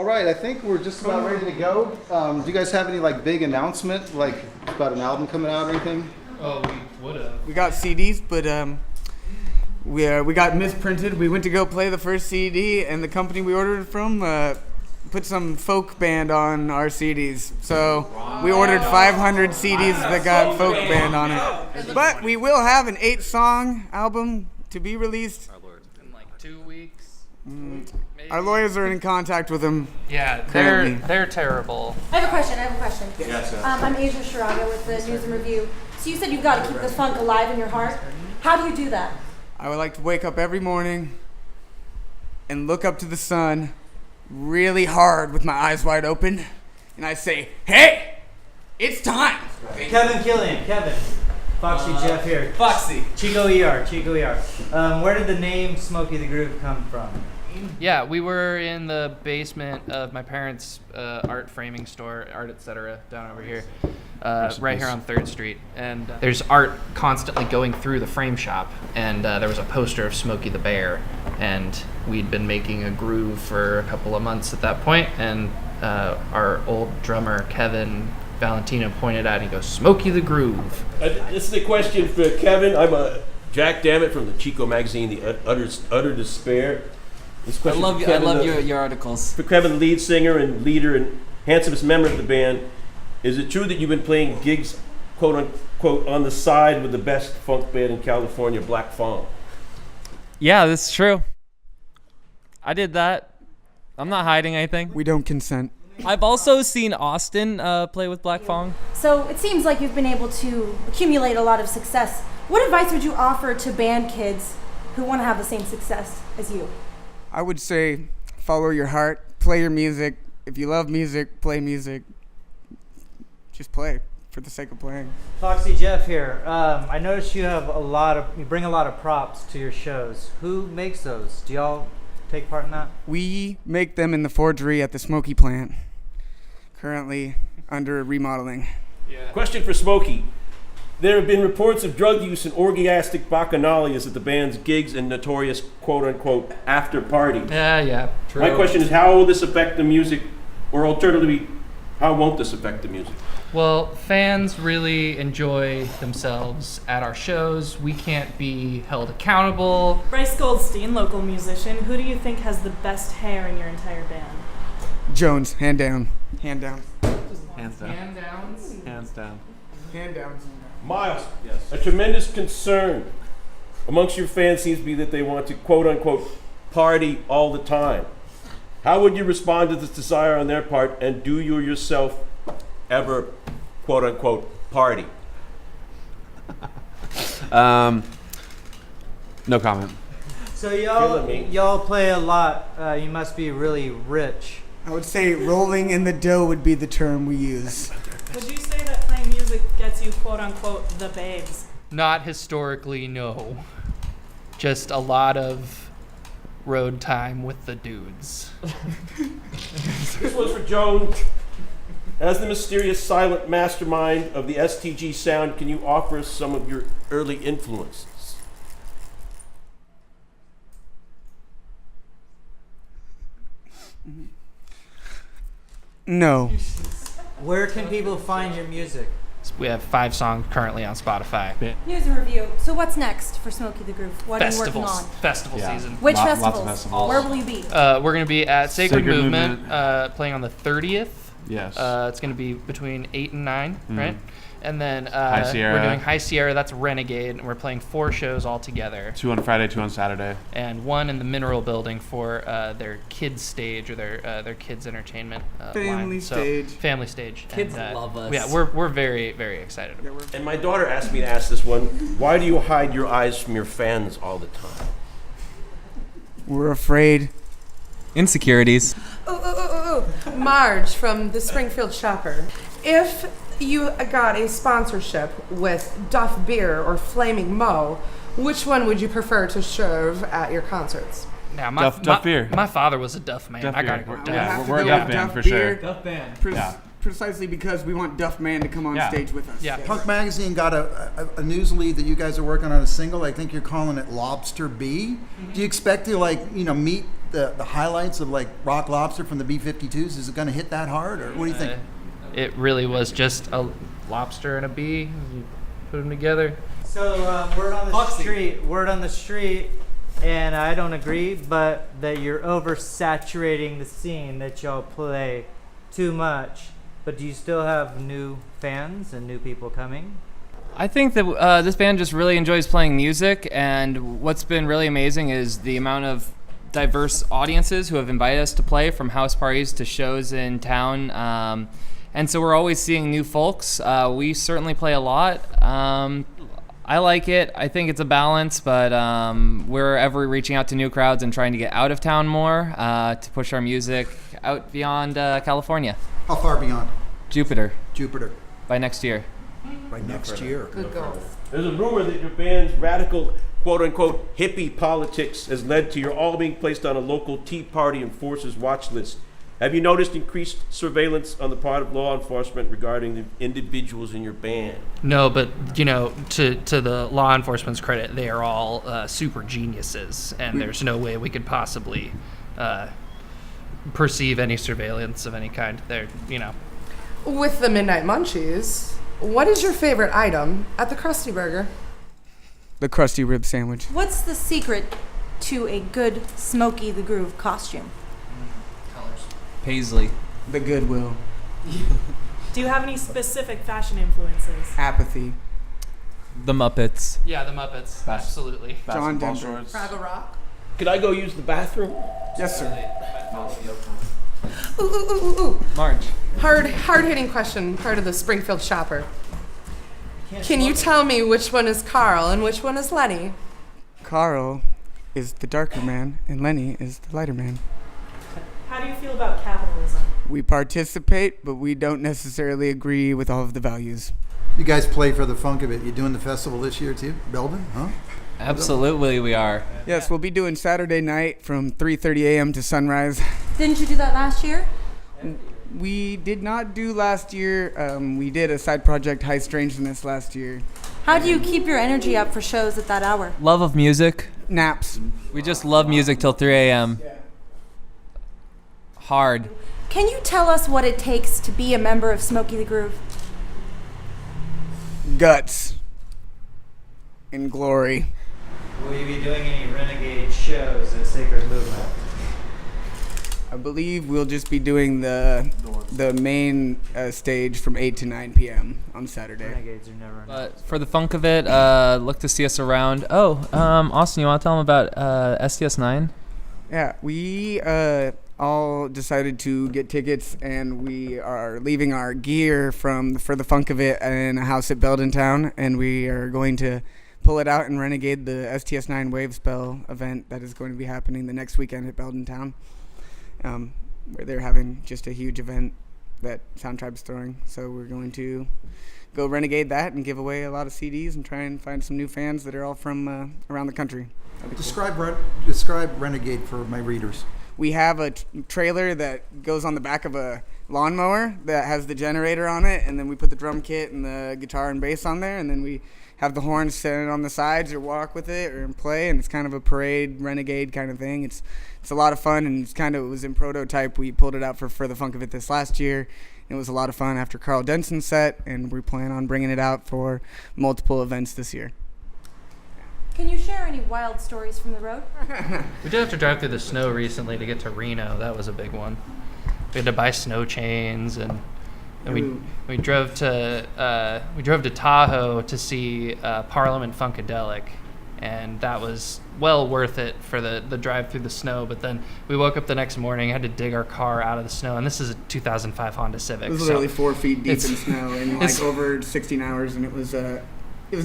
right, I think we're just about ready to go. Do you guys have any like big announcement, like about an album coming out or anything? Oh, we would have. We got CDs, but we got misprinted. We went to go play the first CD, and the company we ordered it from put some folk band on our CDs. So we ordered 500 CDs that got folk band on it. But we will have an 8-song album to be released In like 2 weeks. Maybe. Our lawyers are in contact with them. Yeah, currently. they're terrible. I have a question. Yes, I'm Asia Shiraga with the News and Review. So you said you've got to keep the funk alive in your heart. How do you do that? I would like to wake up every morning and look up to the sun really hard with my eyes wide open, and I say, "Hey, it's time." Kevin Killian, Foxy Jeff here. Foxy. Chico ER. Where did the name Smokey the Groove come from? Yeah, we were in the basement of my parents' art framing store, Art Etc. down over here, right here on 3rd Street. And there's art constantly going through the frame shop. And there was a poster of Smokey the Bear. And we'd been making a groove for a couple of months at that point. And our old drummer, Kevin Valentino, pointed out, he goes, "Smokey the Groove." This is a question for Kevin. I'm Jack Dammit from the Chico magazine, The Utter Despair. I love your articles. For Kevin, lead singer and leader and handsomest member of the band, is it true that you've been playing gigs, quote unquote, on the side with the best funk band in California, Black Fong? Yeah, this is true. I did that. I'm not hiding anything. We don't consent. I've also seen Austin play with Black Fong. So it seems like you've been able to accumulate a lot of success. What advice would you offer to band kids who want to have the same success as you? I would say follow your heart, play your music. If you love music, play music. Just play for the sake of playing. Foxy Jeff here. I noticed you bring a lot of props to your shows. Who makes those? Do y'all take part in that? We make them in the forgery at the Smokey plant, currently under remodeling. Yeah. Question for Smokey. There have been reports of drug use and orgiastic bacchanalias at the band's gigs and notorious quote-unquote after party. Yeah, true. My question is, how will this affect the music, or alternatively, how won't this affect the music? Well, fans really enjoy themselves at our shows. We can't be held accountable. Bryce Goldstein, local musician. Who do you think has the best hair in your entire band? Jones, hand down. Hands down. Hand downs. Hands down. Hand down. Miles, yes. A tremendous concern amongst your fans seems to be that they want to quote-unquote party all the time. How would you respond to this desire on their part, and do you yourself ever quote-unquote party? No comment. So y'all play a lot. You must be really rich. I would say rolling in the dough would be the term we use. Would you say that playing music gets you, quote unquote, the babes? Not historically, no. Just a lot of road time with the dudes. This one's for Joan. As the mysterious silent mastermind of the STG sound, can you offer us some of your early influences? No. Where can people find your music? We have 5 songs currently on Spotify. News and Review. So what's next for Smokey the Groove? What are you working on? Festival season. Which Lots of festivals? festivals. Where will you be? We're going to be at Sacred Sacred Movement, Movement. playing on the 30th. Yes. It's going to be between 8 and 9, right? And then High Sierra. we're doing High Sierra, that's Renegade, and we're playing 4 shows all together. 2 on Friday, 2 on Saturday. And 1 in the Mineral Building for their kids stage, or their kids entertainment Family line. stage. So, family stage. Kids and, love us. Yeah, we're very, very excited. And my daughter asked me to ask this one. Why do you hide your eyes from your fans all the time? We're afraid. Insecurities. Marge from the Springfield Shopper. If you got a sponsorship with Duff Beer or Flaming Moe, which one would you prefer to serve at your concerts? Now, Duff Beer. My father was a Duff man. Duff I gotta Beer. go Yeah, Duff. we're a Duff band for sure. Duff Band. Precisely because we want Duff Man to come on Yeah. stage with us. Yeah. Punk Magazine got a news lead that you guys are working on a single. I think you're calling it Lobster B. Do you expect to meet the highlights of like Rock Lobster from the B-52s? Is it going to hit that hard, or what do you think? It really was just a lobster and a bee. You put them together. So word on the street, and I don't agree, but that you're oversaturating the scene, that y'all play too much. But do you still have new fans and new people coming? I think that this band just really enjoys playing music, and what's been really amazing is the amount of diverse audiences who have invited us to play, from house parties to shows in town. And so we're always seeing new folks. We certainly play a lot. I like it. I think it's a balance, but we're ever reaching out to new crowds and trying to get out of town more to push our music out beyond California. How far beyond? Jupiter. By next year. By next year. Good goal. There's a rumor that your band's radical, quote-unquote, hippie politics has led to your all being placed on a local Tea Party and Forces watch list. Have you noticed increased surveillance on the part of law enforcement regarding the individuals in your band? No, but to the law enforcement's credit, they are all super geniuses, and there's no way we could possibly perceive any surveillance of any kind. With the Midnight Munchies, what is your favorite item at the Krusty Burger? The Krusty Rib Sandwich. What's the secret to a good Smokey the Groove costume? Paisley. The Goodwill. Do you have any specific fashion influences? Apathy. The Muppets. Yeah, the Muppets. Absolutely. John Basketball Denver. shorts. Fraggle Rock. Could I go use the bathroom? Yes, sir. Ooh. Marge. Hard-hitting question, part of the Springfield Shopper. Can you tell me which one is Carl and which one is Lenny? Carl is the darker man, and Lenny is the lighter man. How do you feel about capitalism? We participate, but we don't necessarily agree with all of the values. You guys play for the funk of it. You doing the festival this year too, Belden? Huh? Absolutely, we are. Yes, we'll be doing Saturday night from 3:30 a.m. to sunrise. Didn't you do that last year? We did not do last year. We did a side project, High Strangeness, last year. How do you keep your energy up for shows at that hour? Love of music. Naps. We just love music till 3 a.m. Hard. Can you tell us what it takes to be a member of Smokey the Groove? Guts. And glory. Will you be doing any renegade shows at Sacred Movement? I believe we'll just be doing the main stage from 8 to 9 p.m. on Saturday. Renegades are never enough. But for the funk of it, look to see us around. Austin, you want to tell them about STS9? Yeah, we all decided to get tickets, and we are leaving our gear for the funk of it in a house at Belden Town, and we are going to pull it out and renegade the STS9 Wave Spell event that is going to be happening the next weekend at Belden Town, where they're having just a huge event that Sound Tribe's throwing. So we're going to go renegade that and give away a lot of CDs and try and find some new fans that are all from around the country. Describe Renegade for my readers. We have a trailer that goes on the back of a lawnmower that has the generator on it, and then we put the drum kit and the guitar and bass on there, and then we have the horns set on the sides or walk with it or play, and it's kind of a parade renegade kind of thing. It's a lot of fun, and it was in prototype. We pulled it out for the funk of it this last year. It was a lot of fun after Carl Denson's set, and we plan on bringing it out for multiple events this year. Can you share any wild stories from the road? We did have to drive through the snow recently to get to Reno. That was a big one. We had to buy snow chains, and we drove to Tahoe to see Parliament Funkadelic, and that was well worth it for the drive through the snow. But then we woke up the next morning, had to dig our car out of the snow, and this is a 2005 Honda Civic. It was literally 4 feet deep in snow in over 16 hours, and it was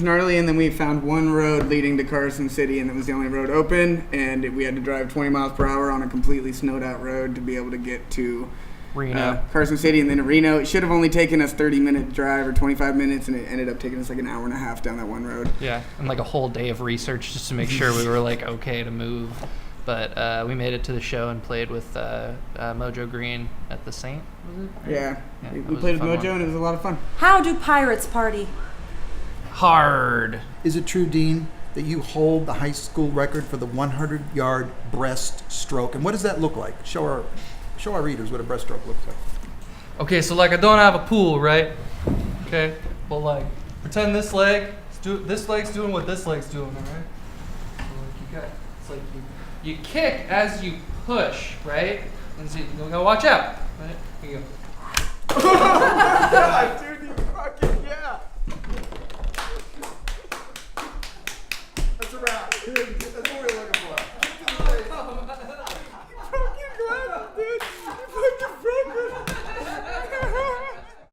gnarly. And then we found one road leading to Carson City, and it was the only road open, and we had to drive 20 miles per hour on a completely snowed out road to be able to get to Reno. Carson City, and then to Reno. It should have only taken us 30-minute drive or 25 minutes, and it ended up taking us like an hour and a half down that one road. Yeah, and like a whole day of research just to make sure we were like okay to move. But we made it to the show and played with Mojo Green at the Saint, was it? Yeah, Yeah, we that was played a with fun Mojo, one. and it was a lot of fun. How do pirates party? Hard. Is it true, Dean, that you hold the high school record for the 100-yard breaststroke. And what does that look like? Show our readers what a breaststroke looks like. Okay, so like I don't have a pool, right? Okay, but like pretend this leg's doing what this leg's doing, all right? So like you got, it's like you kick as you push, right? And so you gotta watch out, right? Here you go.